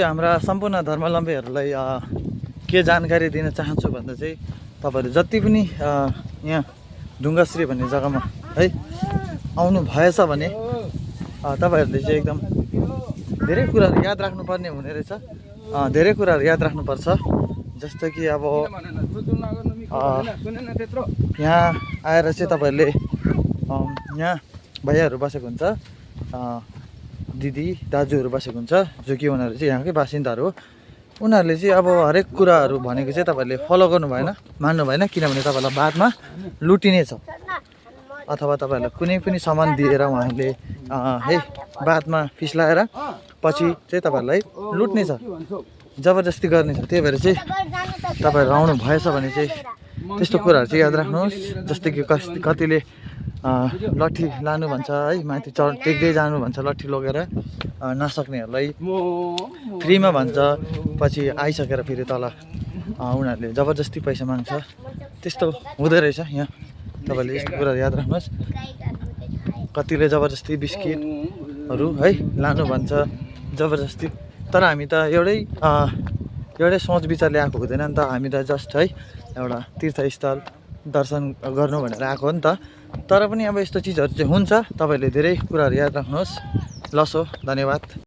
चाहिँ हाम्रा सम्पूर्ण धर्मावलम्बीहरूलाई के जानकारी दिन चाहन्छु भन्दा चाहिँ तपाईँहरू जति पनि यहाँ ढुङ्गाश्री भन्ने जग्गामा है आउनु भएछ भने तपाईँहरूले चाहिँ एकदम धेरै कुराहरू याद राख्नुपर्ने हुने रहेछ। धेरै कुराहरू याद राख्नुपर्छ, जस्तो कि अब यहाँ आएर चाहिँ तपाईँहरूले यहाँ भैयाहरू बसेको हुन्छ, दिदी दाजुहरू बसेको हुन्छ, जो कि उनीहरू चाहिँ यहाँकै बासिन्दाहरू हो। उनीहरूले चाहिँ अब हरेक कुराहरू भनेको चाहिँ तपाईँहरूले फलो गर्नु भएन, मान्नु भएन, किनभने तपाईँहरूलाई बादमा लुटिनेछ अथवा तपाईँहरूलाई कुनै पनि सामान दिएर उहाँहरूले है बादमा फिस्लाएर पछि चाहिँ तपाईँहरूलाई लुट्नेछ, जबरजस्ती गर्नेछ। त्यही भएर चाहिँ तपाईँहरू आउनु भएछ भने चाहिँ त्यस्तो कुराहरू चाहिँ याद राख्नुहोस्। जस्तै कि कतिले लट्ठी लानु भन्छ है, माथि टेक्दै जानु भन्छ लट्ठी लगेर, नसक्नेहरूलाई फ्रीमा भन्छ, पछि आइसकेर फेरि तल उनीहरूले जबरजस्ती पैसा माग्छ। त्यस्तो हुँदो रहेछ यहाँ, तपाईँले यस्तो कुराहरू याद राख्नुहोस्। कतिले जबरजस्ती बिस्किटहरू है लानु भन्छ जबरजस्ती, तर हामी त एउटै सोच विचारले आएको हुँदैन नि त, हामी त जस्ट है एउटा तीर्थस्थल दर्शन गर्नु भनेर आएको हो नि त। तर पनि अब यस्तो चिजहरू चाहिँ हुन्छ, तपाईँहरूले धेरै कुराहरू याद राख्नुहोस्। लसो, धन्यवाद।